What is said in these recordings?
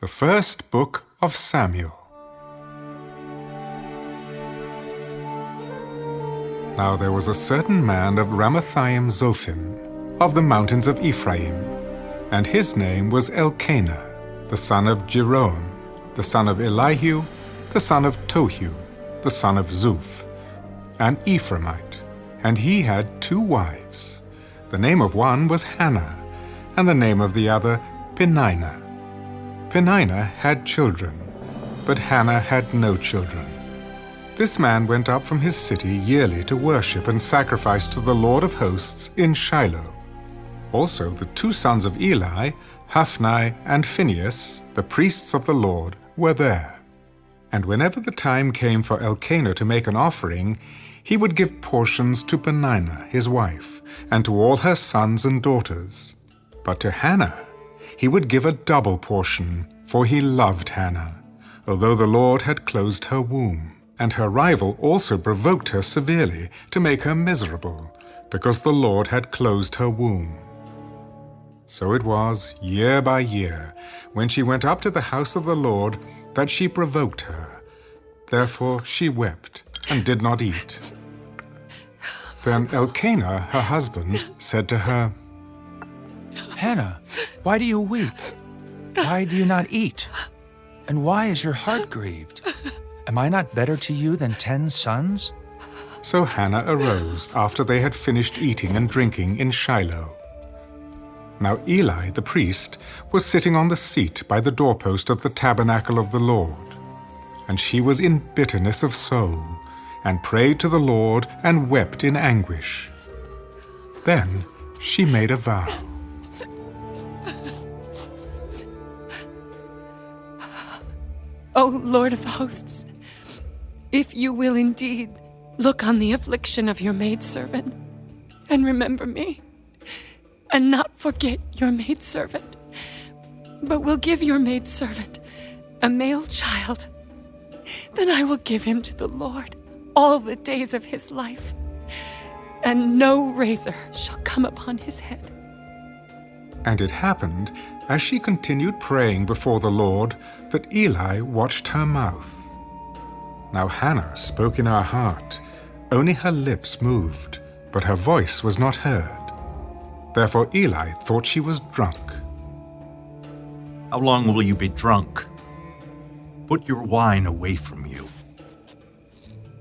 The First Book of Samuel. Now there was a certain man of Ramathaim Zophim, of the mountains of Ephraim, and his name was Elkanah, the son of Jeroham, the son of Elihu, the son of Tohu, the son of Zuph, an Ephraimite, and he had 2 wives. The name of one was Hannah, and the name of the other Peninnah. Peninnah had children, but Hannah had no children. This man went up from his city yearly to worship and sacrifice to the Lord of hosts in Shiloh. Also the 2 sons of Eli, Hophni and Phinehas, the priests of the Lord, were there. And whenever the time came for Elkanah to make an offering, he would give portions to Peninnah his wife, and to all her sons and daughters. But to Hannah he would give a double portion, for he loved Hannah, although the Lord had closed her womb. And her rival also provoked her severely to make her miserable, because the Lord had closed her womb. So it was, year by year, when she went up to the house of the Lord, that she provoked her. Therefore she wept, and did not eat. Then Elkanah, her husband, said to her, "Hannah, why do you weep? Why do you not eat? And why is your heart grieved? Am I not better to you than 10 sons?" So Hannah arose after they had finished eating and drinking in Shiloh. Now Eli the priest was sitting on the seat by the doorpost of the tabernacle of the Lord. And she was in bitterness of soul, and prayed to the Lord and wept in anguish. Then she made a vow. O Lord of hosts, if you will indeed look on the affliction of your maidservant, and remember me, and not forget your maidservant, but will give your maidservant a male child, then I will give him to the Lord all the days of his life, and no razor shall come upon his head. And it happened, as she continued praying before the Lord, that Eli watched her mouth. Now Hannah spoke in her heart, only her lips moved, but her voice was not heard. Therefore Eli thought she was drunk. How long will you be drunk? Put your wine away from you.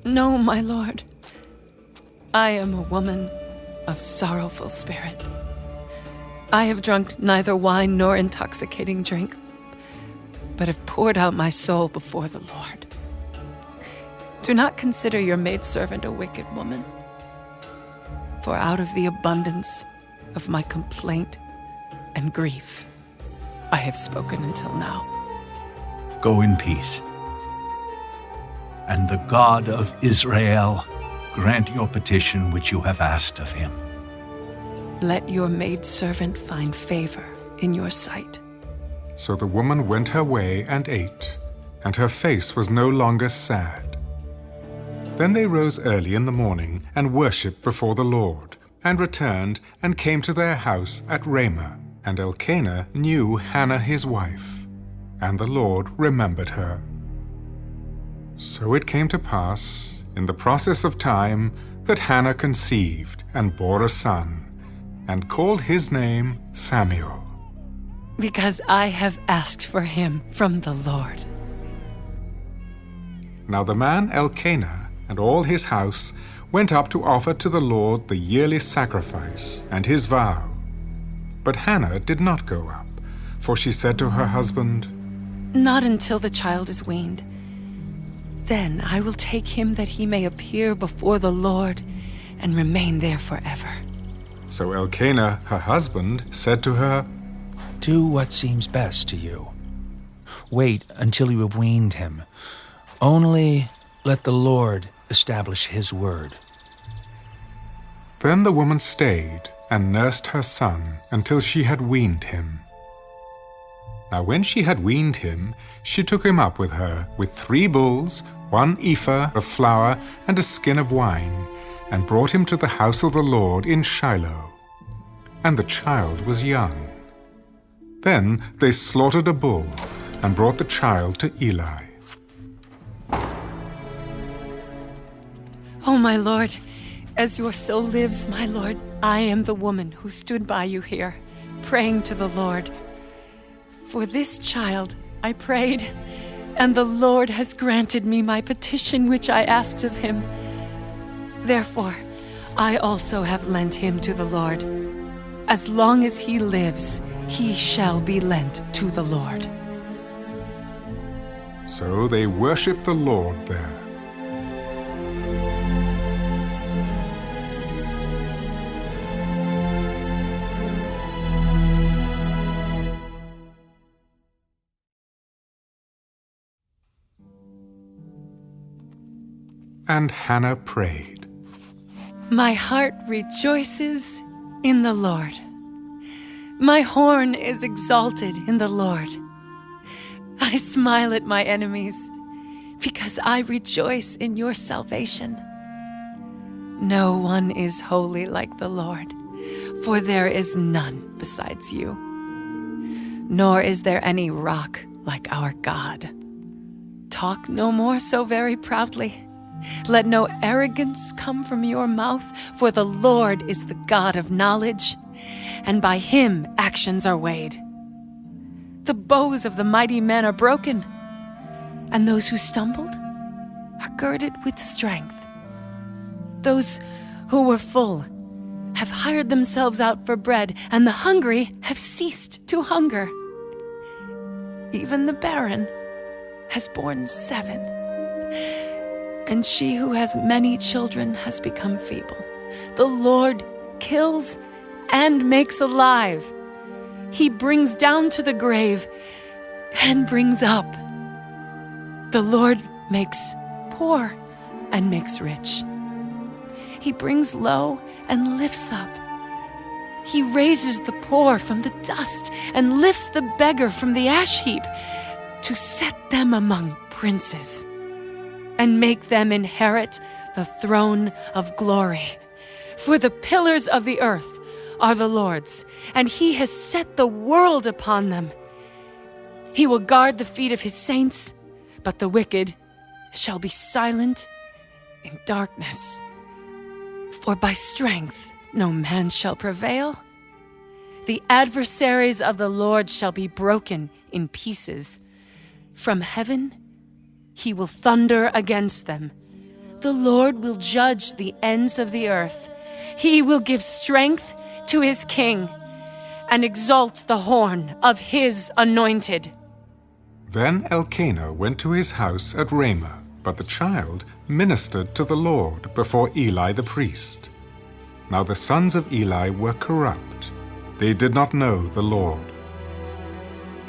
No, my lord. I am a woman of sorrowful spirit. I have drunk neither wine nor intoxicating drink, but have poured out my soul before the Lord. Do not consider your maidservant a wicked woman, for out of the abundance of my complaint and grief I have spoken until now. Go in peace. And the God of Israel grant your petition which you have asked of him. Let your maidservant find favor in your sight. So the woman went her way and ate, and her face was no longer sad. Then they rose early in the morning and worshipped before the Lord, and returned and came to their house at Ramah. And Elkanah knew Hannah his wife, and the Lord remembered her. So it came to pass, in the process of time, that Hannah conceived and bore a son, and called his name Samuel. Because I have asked for him from the Lord. Now the man Elkanah and all his house went up to offer to the Lord the yearly sacrifice and his vow. But Hannah did not go up, for she said to her husband, Not until the child is weaned. Then I will take him that he may appear before the Lord and remain there forever. So Elkanah, her husband, said to her, Do what seems best to you. Wait until you have weaned him. Only let the Lord establish his word. Then the woman stayed and nursed her son until she had weaned him. Now when she had weaned him, she took him up with her with 3 bulls, 1 ephah of flour, and a skin of wine, and brought him to the house of the Lord in Shiloh. And the child was young. Then they slaughtered a bull, and brought the child to Eli. Oh, my Lord, as your soul lives, my Lord, I am the woman who stood by you here, praying to the Lord. For this child I prayed, and the Lord has granted me my petition which I asked of him. Therefore, I also have lent him to the Lord. As long as he lives, he shall be lent to the Lord. So they worshipped the Lord there. And Hannah prayed, My heart rejoices in the Lord. My horn is exalted in the Lord. I smile at my enemies because I rejoice in your salvation. No one is holy like the Lord, for there is none besides you. Nor is there any rock like our God. Talk no more so very proudly. Let no arrogance come from your mouth, for the Lord is the God of knowledge, and by him actions are weighed. The bows of the mighty men are broken, and those who stumbled are girded with strength. Those who were full have hired themselves out for bread, and the hungry have ceased to hunger. Even the barren has borne 7. And she who has many children has become feeble. The Lord kills and makes alive. He brings down to the grave and brings up. The Lord makes poor and makes rich. He brings low and lifts up. He raises the poor from the dust and lifts the beggar from the ash heap to set them among princes and make them inherit the throne of glory. For the pillars of the earth are the Lord's, and he has set the world upon them. He will guard the feet of his saints, but the wicked shall be silent in darkness. For by strength no man shall prevail. The adversaries of the Lord shall be broken in pieces. From heaven he will thunder against them. The Lord will judge the ends of the earth. He will give strength to his king and exalt the horn of his anointed. Then Elkanah went to his house at Ramah, but the child ministered to the Lord before Eli the priest. Now the sons of Eli were corrupt. They did not know the Lord.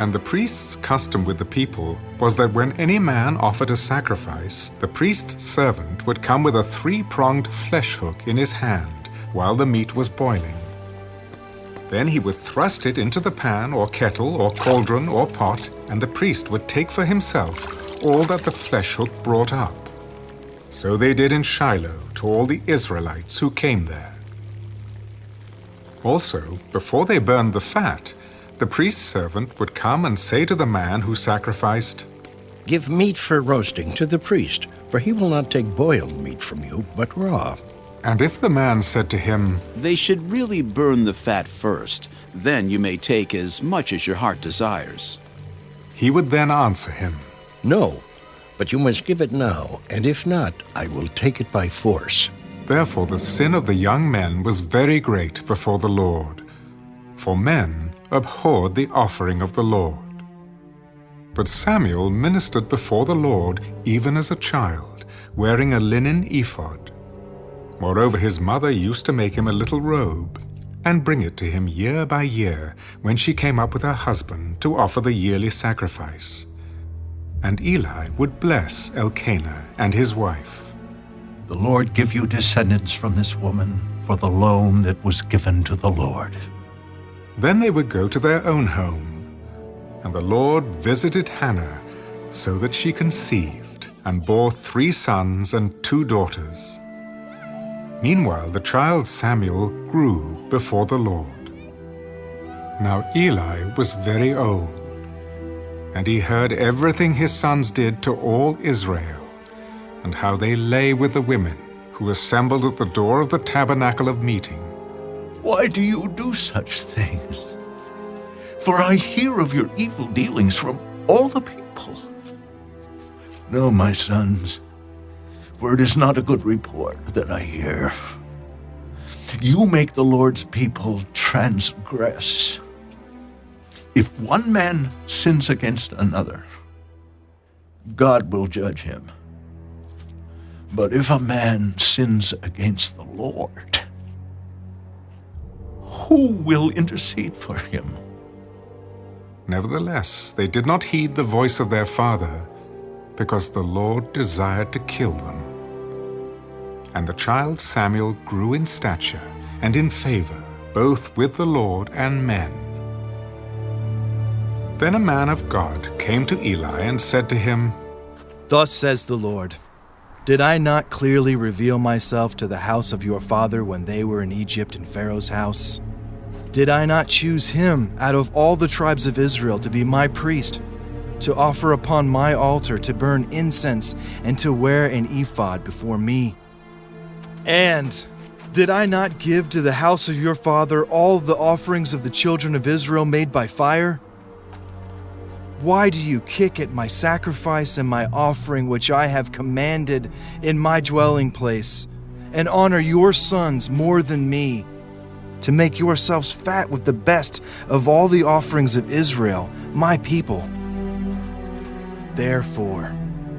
And the priest's custom with the people was that when any man offered a sacrifice, the priest's servant would come with a 3-pronged flesh hook in his hand while the meat was boiling. Then he would thrust it into the pan or kettle or cauldron or pot, and the priest would take for himself all that the flesh hook brought up. So they did in Shiloh to all the Israelites who came there. Also, before they burned the fat, the priest's servant would come and say to the man who sacrificed, Give meat for roasting to the priest, for he will not take boiled meat from you, but raw. And if the man said to him, They should really burn the fat first, then you may take as much as your heart desires. he would then answer him, No, but you must give it now, and if not, I will take it by force. Therefore the sin of the young men was very great before the Lord, for men abhorred the offering of the Lord. But Samuel ministered before the Lord even as a child, wearing a linen ephod. Moreover, his mother used to make him a little robe and bring it to him year by year when she came up with her husband to offer the yearly sacrifice. And Eli would bless Elkanah and his wife. The Lord give you descendants from this woman for the loan that was given to the Lord. Then they would go to their own home, and the Lord visited Hannah so that she conceived and bore 3 sons and 2 daughters. Meanwhile, the child Samuel grew before the Lord. Now Eli was very old, And he heard everything his sons did to all Israel, and how they lay with the women who assembled at the door of the tabernacle of meeting. Why do you do such things? For I hear of your evil dealings from all the people. No, my sons, for it is not a good report that I hear. You make the Lord's people transgress. If one man sins against another, God will judge him. But if a man sins against the Lord, who will intercede for him? Nevertheless, they did not heed the voice of their father, because the Lord desired to kill them. And the child Samuel grew in stature and in favor, both with the Lord and men. Then a man of God came to Eli and said to him, Thus says the Lord, did I not clearly reveal myself to the house of your father when they were in Egypt in Pharaoh's house? Did I not choose him out of all the tribes of Israel to be my priest, to offer upon my altar, to burn incense, and to wear an ephod before me? And did I not give to the house of your father all the offerings of the children of Israel made by fire? Why do you kick at my sacrifice and my offering which I have commanded in my dwelling place, and honor your sons more than me, to make yourselves fat with the best of all the offerings of Israel, my people? Therefore,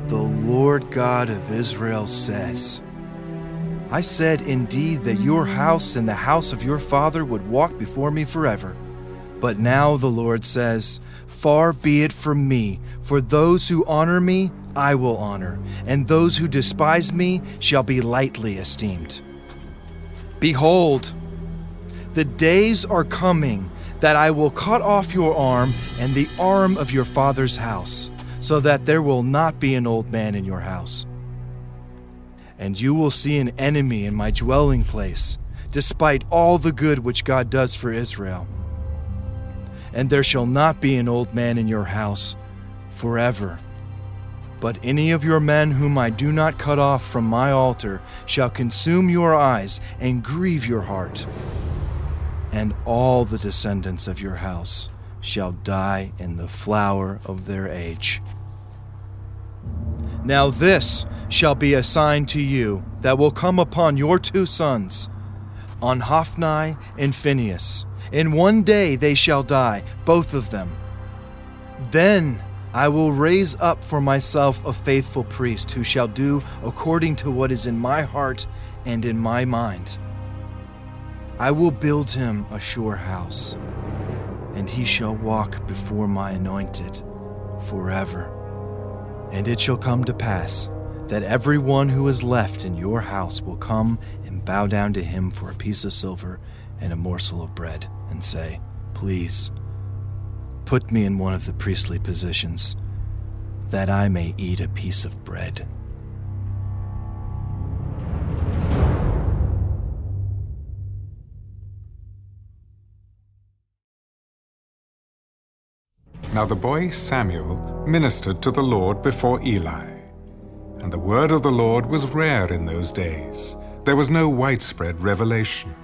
the Lord God of Israel says, I said indeed that your house and the house of your father would walk before me forever. But now the Lord says, far be it from me, for those who honor me I will honor, and those who despise me shall be lightly esteemed. Behold, the days are coming that I will cut off your arm and the arm of your father's house, so that there will not be an old man in your house. And you will see an enemy in my dwelling place, despite all the good which God does for Israel. And there shall not be an old man in your house forever. But any of your men whom I do not cut off from my altar shall consume your eyes and grieve your heart. And all the descendants of your house shall die in the flower of their age. Now this shall be a sign to you that will come upon your two sons, on Hophni and Phinehas. In one day they shall die, both of them. Then I will raise up for myself a faithful priest who shall do according to what is in my heart and in my mind. I will build him a sure house, and he shall walk before my anointed forever. And it shall come to pass that everyone who is left in your house will come and bow down to him for a piece of silver and a morsel of bread, and say, please, put me in one of the priestly positions, that I may eat a piece of bread. Now the boy Samuel ministered to the Lord before Eli. And the word of the Lord was rare in those days. There was no widespread revelation.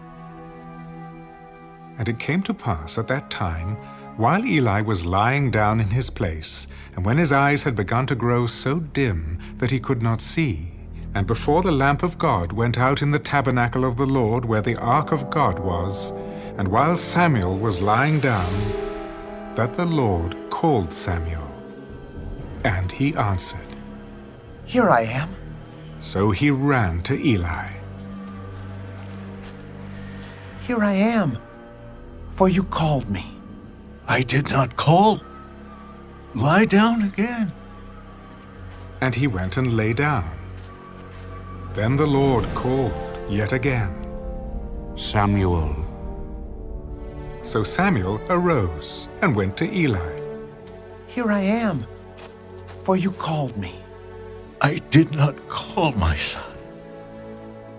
And it came to pass at that time, while Eli was lying down in his place, and when his eyes had begun to grow so dim that he could not see, and before the lamp of God went out in the tabernacle of the Lord where the ark of God was, and while Samuel was lying down, that the Lord called Samuel. And he answered, Here I am. So he ran to Eli. Here I am, for you called me. I did not call. Lie down again. And he went and lay down. Then the Lord called yet again, Samuel. So Samuel arose and went to Eli. Here I am, for you called me. I did not call, my son.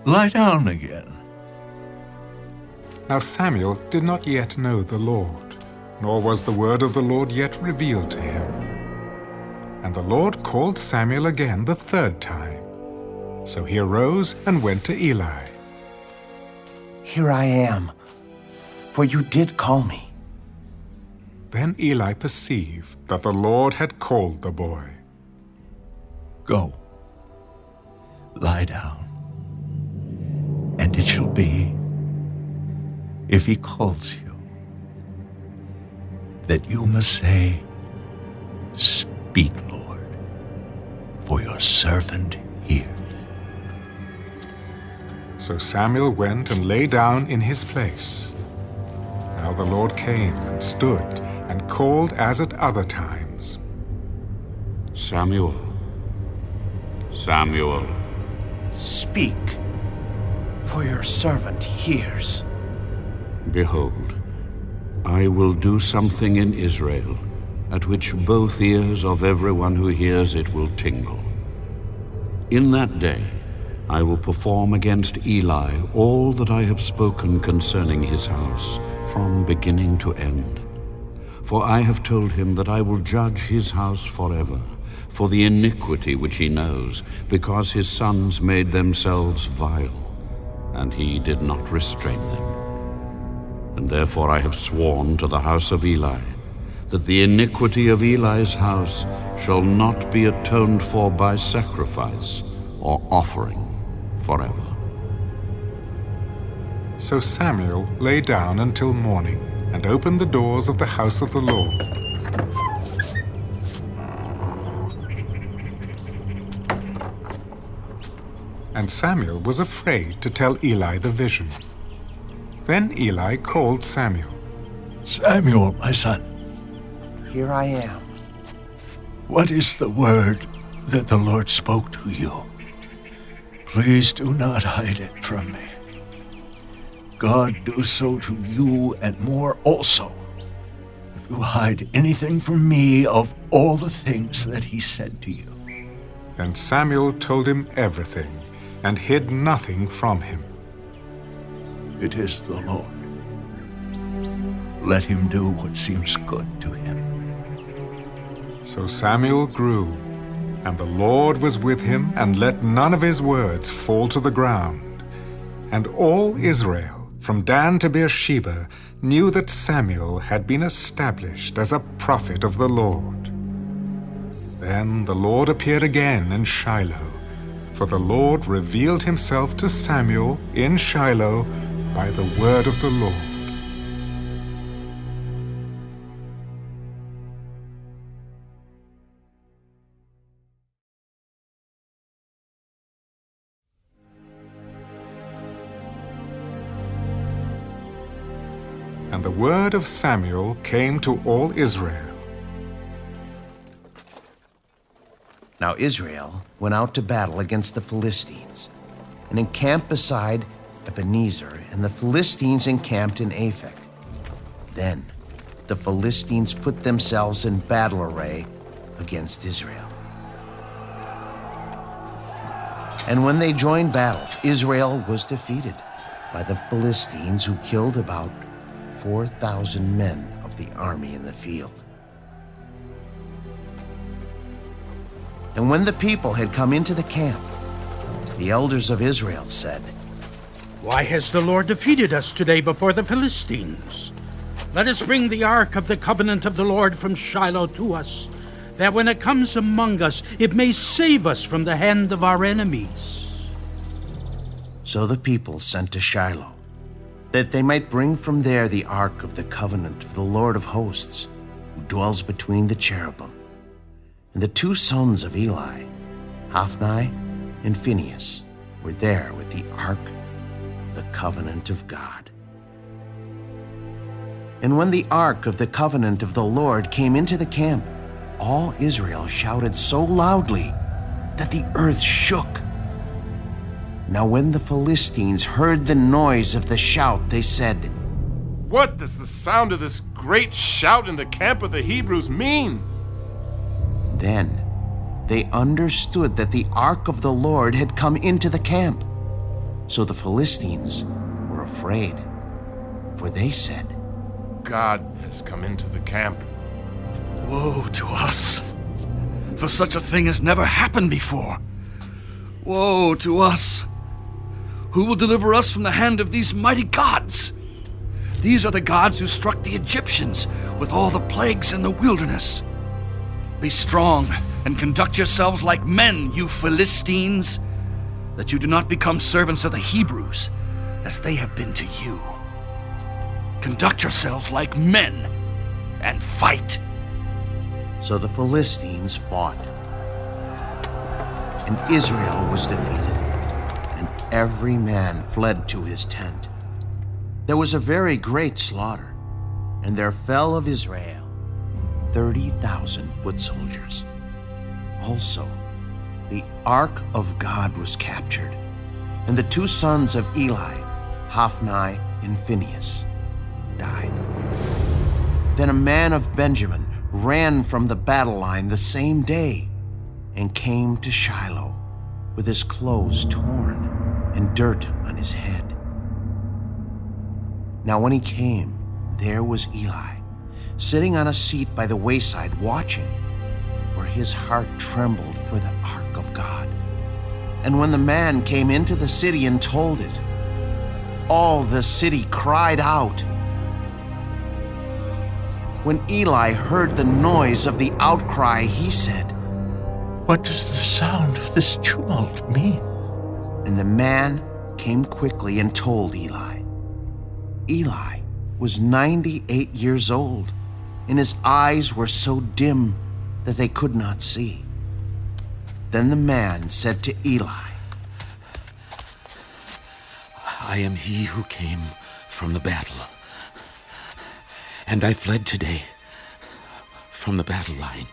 Lie down again. Now Samuel did not yet know the Lord, nor was the word of the Lord yet revealed to him. And the Lord called Samuel again the third time. So he arose and went to Eli. Here I am, for you did call me. Then Eli perceived that the Lord had called the boy. Go, lie down, and it shall be, if he calls you, that you must say, Speak, Lord, for your servant hears. So Samuel went and lay down in his place. Now the Lord came and stood and called as at other times. Samuel, Samuel. Speak, for your servant hears. Behold, I will do something in Israel, at which both ears of everyone who hears it will tingle. In that day I will perform against Eli all that I have spoken concerning his house, from beginning to end. For I have told him that I will judge his house forever, for the iniquity which he knows, because his sons made themselves vile, and he did not restrain them. And therefore I have sworn to the house of Eli, that the iniquity of Eli's house shall not be atoned for by sacrifice or offering forever. So Samuel lay down until morning and opened the doors of the house of the Lord. And Samuel was afraid to tell Eli the vision. Then Eli called Samuel. Samuel, my son, Here I am. what is the word that the Lord spoke to you? Please do not hide it from me. God do so to you and more also, if you hide anything from me of all the things that he said to you. Then Samuel told him everything and hid nothing from him. It is the Lord. Let him do what seems good to him. So Samuel grew, and the Lord was with him, and let none of his words fall to the ground. And all Israel, from Dan to Beersheba, knew that Samuel had been established as a prophet of the Lord. Then the Lord appeared again in Shiloh, for the Lord revealed himself to Samuel in Shiloh by the word of the Lord. And the word of Samuel came to all Israel. Now Israel went out to battle against the Philistines, and encamped beside Ebenezer, and the Philistines encamped in Aphek. Then the Philistines put themselves in battle array against Israel. And when they joined battle, Israel was defeated by the Philistines, who killed about 4,000 men of the army in the field. And when the people had come into the camp, the elders of Israel said, Why has the Lord defeated us today before the Philistines? Let us bring the ark of the covenant of the Lord from Shiloh to us, that when it comes among us, it may save us from the hand of our enemies. So the people sent to Shiloh, that they might bring from there the ark of the covenant of the Lord of hosts, who dwells between the cherubim. And the two sons of Eli, Hophni and Phinehas, were there with the ark of the covenant of God. And when the ark of the covenant of the Lord came into the camp, all Israel shouted so loudly that the earth shook. Now when the Philistines heard the noise of the shout, they said, What does the sound of this great shout in the camp of the Hebrews mean? Then they understood that the ark of the Lord had come into the camp. So the Philistines were afraid, for they said, God has come into the camp. Woe to us! for such a thing has never happened before. Woe to us! Who will deliver us from the hand of these mighty gods? These are the gods who struck the Egyptians with all the plagues in the wilderness. Be strong and conduct yourselves like men, you Philistines, that you do not become servants of the Hebrews, as they have been to you. Conduct yourselves like men and fight. So the Philistines fought, and Israel was defeated, and every man fled to his tent. There was a very great slaughter, and there fell of Israel 30,000 foot soldiers. Also, the ark of God was captured, and the two sons of Eli, Hophni and Phinehas, died. Then a man of Benjamin ran from the battle line the same day and came to Shiloh with his clothes torn and dirt on his head. Now when he came, there was Eli, sitting on a seat by the wayside watching, for his heart trembled for the ark of God. And when the man came into the city and told it, all the city cried out. When Eli heard the noise of the outcry, he said, "What does the sound of this tumult mean?" And the man came quickly and told Eli. Eli was 98 years old, and his eyes were so dim that they could not see. Then the man said to Eli, I am he who came from the battle, and I fled today from the battle line.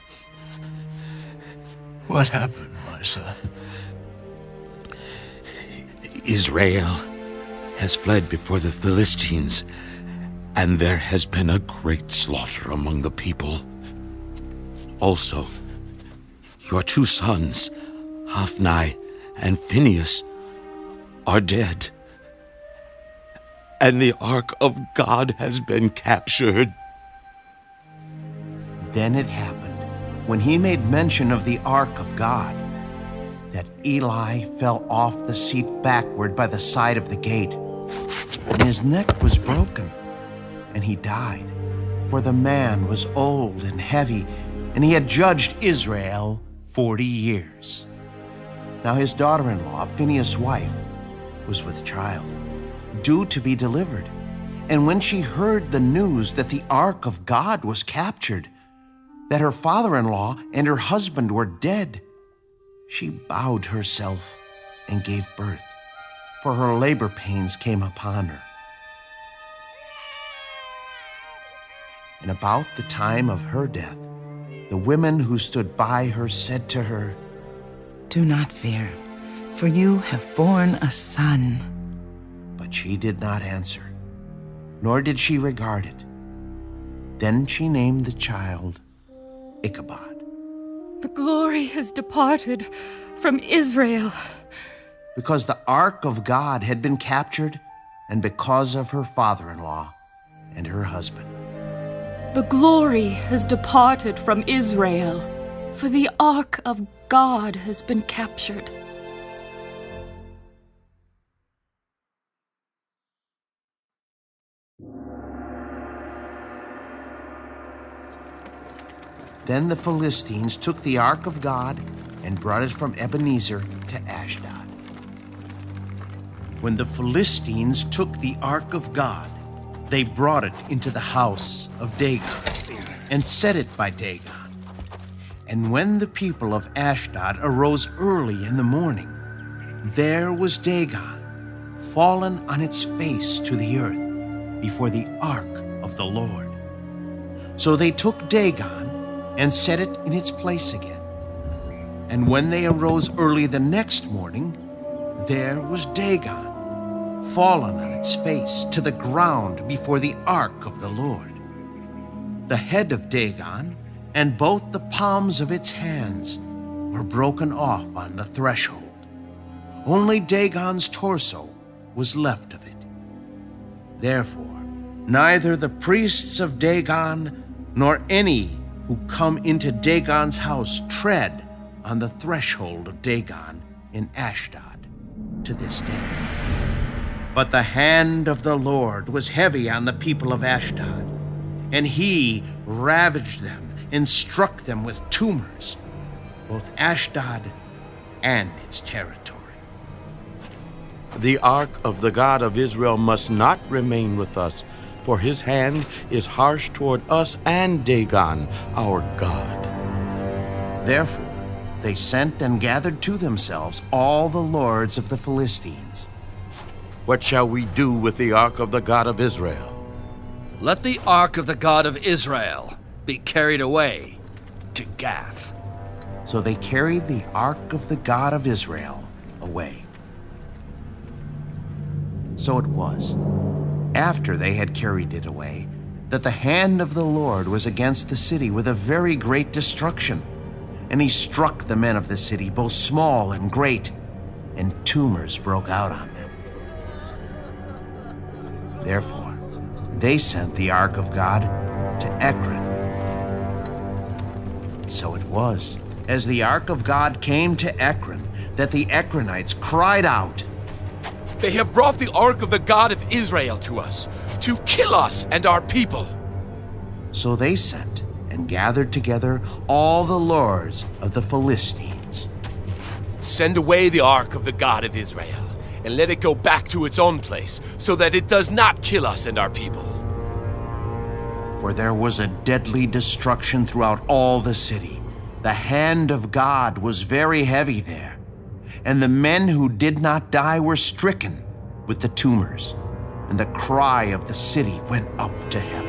What happened, my son? Israel has fled before the Philistines, and there has been a great slaughter among the people. Also, your two sons, Hophni and Phinehas, are dead, and the ark of God has been captured. Then it happened, when he made mention of the ark of God, that Eli fell off the seat backward by the side of the gate, and his neck was broken, and he died. For the man was old and heavy, and he had judged Israel 40 years. Now his daughter-in-law, Phinehas' wife, was with child, due to be delivered. And when she heard the news that the ark of God was captured, that her father-in-law and her husband were dead, she bowed herself and gave birth, for her labor pains came upon her. And about the time of her death, the women who stood by her said to her, Do not fear, for you have borne a son. But she did not answer, nor did she regard it. Then she named the child Ichabod. The glory has departed from Israel, because the ark of God had been captured, and because of her father-in-law and her husband. The glory has departed from Israel, for the ark of God has been captured. Then the Philistines took the ark of God and brought it from Ebenezer to Ashdod. When the Philistines took the ark of God, they brought it into the house of Dagon and set it by Dagon. And when the people of Ashdod arose early in the morning, there was Dagon, fallen on its face to the earth before the ark of the Lord. So they took Dagon and set it in its place again. And when they arose early the next morning, there was Dagon, fallen on its face to the ground before the ark of the Lord. The head of Dagon and both the palms of its hands were broken off on the threshold. Only Dagon's torso was left of it. Therefore, neither the priests of Dagon nor any who come into Dagon's house tread on the threshold of Dagon in Ashdod to this day. But the hand of the Lord was heavy on the people of Ashdod, and he ravaged them and struck them with tumors, both Ashdod and its territory. The ark of the God of Israel must not remain with us, for his hand is harsh toward us and Dagon, our God. Therefore, they sent and gathered to themselves all the lords of the Philistines. What shall we do with the ark of the God of Israel? Let the ark of the God of Israel be carried away to Gath. So they carried the ark of the God of Israel away. So it was, after they had carried it away, that the hand of the Lord was against the city with a very great destruction. And he struck the men of the city, both small and great, and tumors broke out on them. Therefore, they sent the ark of God to Ekron. So it was, as the ark of God came to Ekron, that the Ekronites cried out, "They have brought the ark of the God of Israel to us, to kill us and our people." So they sent and gathered together all the lords of the Philistines. "Send away the ark of the God of Israel, and let it go back to its own place, so that it does not kill us and our people." For there was a deadly destruction throughout all the city. The hand of God was very heavy there, and the men who did not die were stricken with the tumors, and the cry of the city went up to heaven.